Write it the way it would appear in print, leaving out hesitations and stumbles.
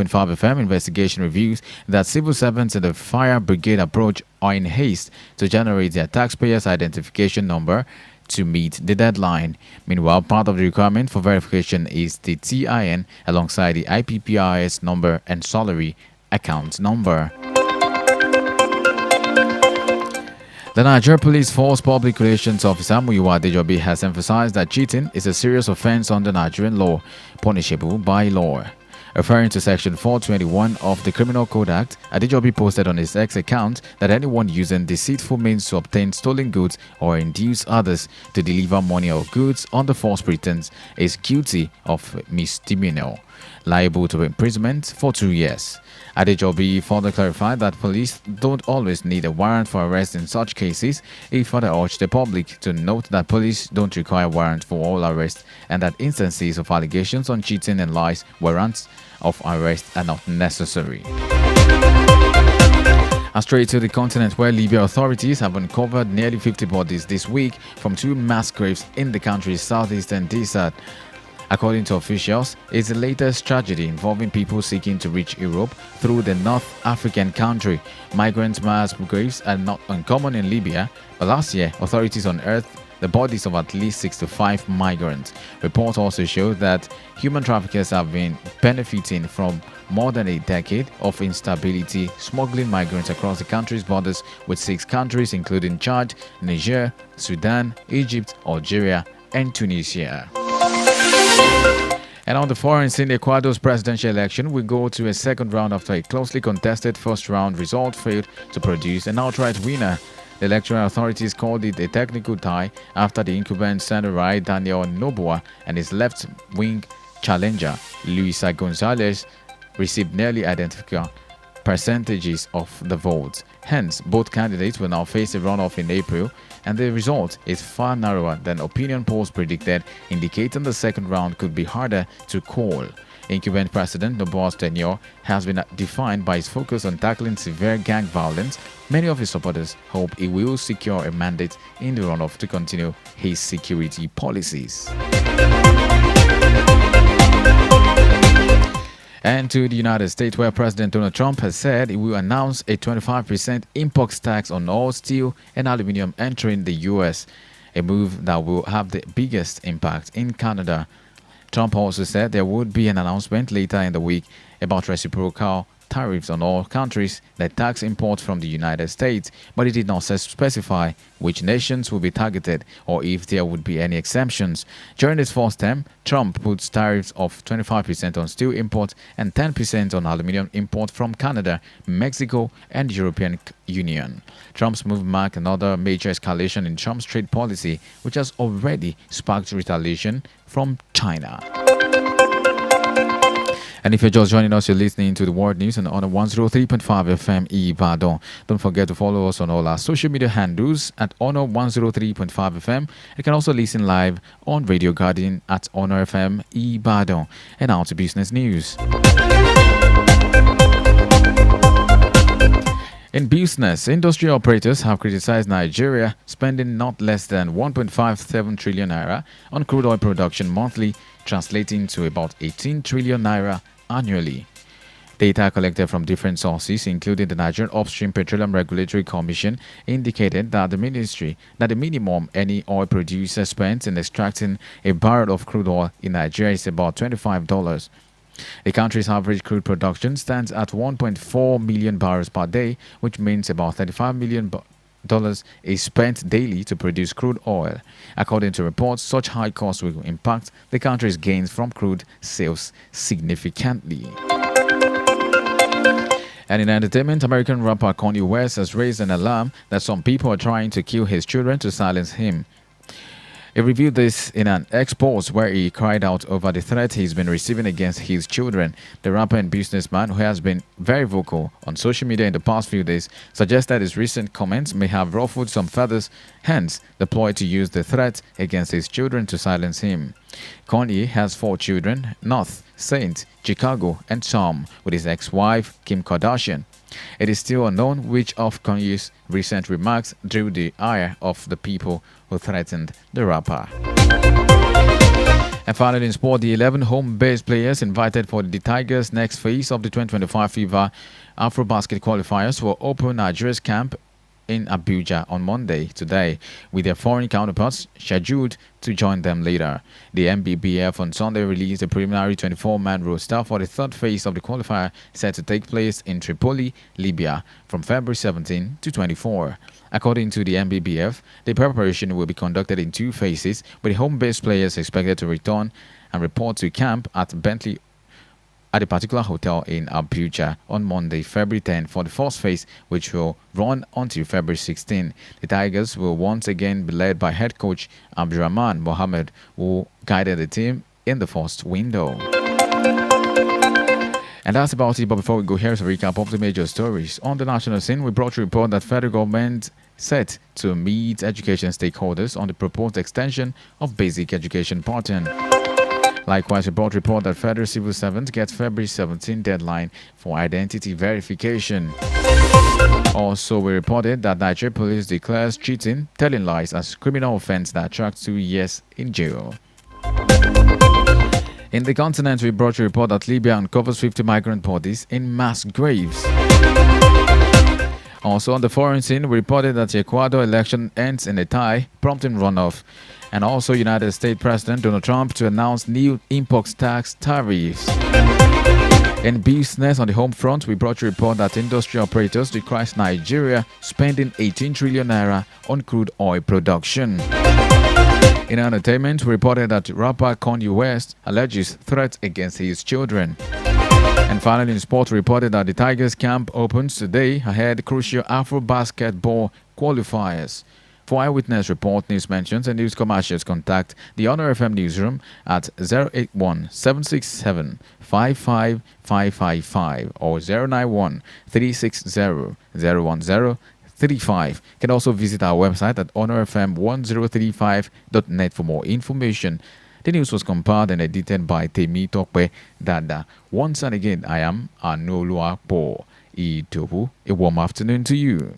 103.5 FM investigation reveals that civil servants in the fire brigade approach are in haste to generate their taxpayers' identification number to meet the deadline. Meanwhile, part of the requirement for verification is the TIN alongside the IPPIS number and salary account number. The Nigeria Police Force Public Relations Officer Anuoluwapo Idowu has emphasized that cheating is a serious offense under Nigerian law, punishable by law. Referring to Section 421 of the Criminal Code Act, Adejobi posted on his X account that anyone using deceitful means to obtain stolen goods or induce others to deliver money or goods under false pretense is guilty of misdemeanor, liable to imprisonment for 2 years. Adejobi further clarified that police don't always need a warrant for arrest in such cases. He further urged the public to note that police don't require warrant for all arrests and that instances of allegations on cheating and lies, warrants of arrest are not necessary. And straight to the continent, where Libya authorities have uncovered nearly 50 bodies this week from 2 mass graves in the country's southeastern desert. According to officials, it's the latest tragedy involving people seeking to reach Europe through the North African country. Migrant mass graves are not uncommon in Libya, but last year, authorities unearthed the bodies of at least 65 migrants. Reports also show that human traffickers have been benefiting from more than a decade of instability, smuggling migrants across the country's borders with 6 countries including Chad, Niger, Sudan, Egypt, Algeria, and Tunisia. And on the foreign scene, Ecuador's presidential election will go to a second round after a closely contested first round result failed to produce an outright winner. The electoral authorities called it a technical tie after the incumbent center-right Daniel Noboa and his left-wing challenger Luisa Gonzalez received nearly identical percentages of the votes. Hence, both candidates will now face a runoff in April, and the result is far narrower than opinion polls predicted, indicating the second round could be harder to call. Incumbent President Noboa's tenure has been defined by his focus on tackling severe gang violence. Many of his supporters hope he will secure a mandate in the runoff to continue his security policies. And to the United States, where President Donald Trump has said he will announce a 25% import tax on all steel and aluminum entering the U.S., a move that will have the biggest impact in Canada. Trump also said there would be an announcement later in the week about reciprocal tariffs on all countries that tax imports from the United States, but he did not specify which nations will be targeted or if there would be any exemptions. During his first term, Trump puts tariffs of 25% on steel imports and 10% on aluminum import from Canada, Mexico, and the European Union. Trump's move marked another major escalation in Trump's trade policy, which has already sparked retaliation from China. And if you're just joining us, you're listening to the World News on 103.5 FM Ibadan. Don't forget to follow us on all our social media handles at Honor 103.5 FM. You can also listen live on Radio Garden at Honor FM Ibadan. And now to business news. In business, industry operators have criticized Nigeria spending not less than 1.57 trillion naira on crude oil production monthly, translating to about 18 trillion naira annually. Data collected from different sources, including the Nigerian Upstream Petroleum Regulatory Commission, indicated that the minimum any oil producer spends in extracting a barrel of crude oil in Nigeria is about $25. The country's average crude production stands at 1.4 million barrels per day, which means about $35 million is spent daily to produce crude oil. According to reports, such high costs will impact the country's gains from crude sales significantly. And in entertainment, American rapper Kanye West has raised an alarm that some people are trying to kill his children to silence him. He revealed this in an X post where he cried out over the threat he's been receiving against his children. The rapper and businessman, who has been very vocal on social media in the past few days, suggested his recent comments may have ruffled some feathers, hence the ploy to use the threat against his children to silence him. Kanye has 4 children: North, Saint, Chicago, and Tom, with his ex-wife Kim Kardashian. It is still unknown which of Kanye's recent remarks drew the ire of the people who threatened the rapper. And finally in sport, the 11 home-based players invited for the Tigers' next phase of the 2025 FIFA AfroBasket qualifiers will open Nigeria's camp in Abuja on Monday today, with their foreign counterparts scheduled to join them later. The MBBF on Sunday released a preliminary 24-man roster for the third phase of the qualifier set to take place in Tripoli, Libya from February 17 to 24. According to the MBBF, the preparation will be conducted in two phases, with home-based players expected to return and report to camp at Bentley at a particular hotel in Abuja on Monday, February 10 for the first phase, which will run until February 16. The Tigers will once again be led by head coach Abdurrahman Mohammed, who guided the team in the first window. And that's about it, but before we go, here's a recap of the major stories. On the national scene, we brought you a report that federal government set to meet education stakeholders on the proposed extension of basic education pattern. Likewise, we brought report that federal civil servants get February 17 deadline for identity verification. Also, we reported that Nigeria police declares cheating, telling lies as criminal offense that attracts 2 years in jail. In the continent, we brought you a report that Libya uncovers 50 migrant bodies in mass graves. Also, on the foreign scene, we reported that the Ecuador election ends in a tie, prompting runoff. And also, United States President Donald Trump to announce new import tax tariffs. In business on the home front, we brought you a report that industry operators decries Nigeria spending 18 trillion naira on crude oil production. In entertainment, we reported that rapper Kanye West alleges threats against his children. And finally, in sport, we reported that the Tigers camp opens today ahead crucial Afro-basketball qualifiers. For eyewitness report, news mentions, and news commercials, contact the Honor FM newsroom at 081-767-55555 or 091-360-01035. You can also visit our website at honorfm1035.net for more information. The news was compiled and edited by Temi Tokwe Dada. Once and again, I am Anuoluwapo Idowu. A warm afternoon to you.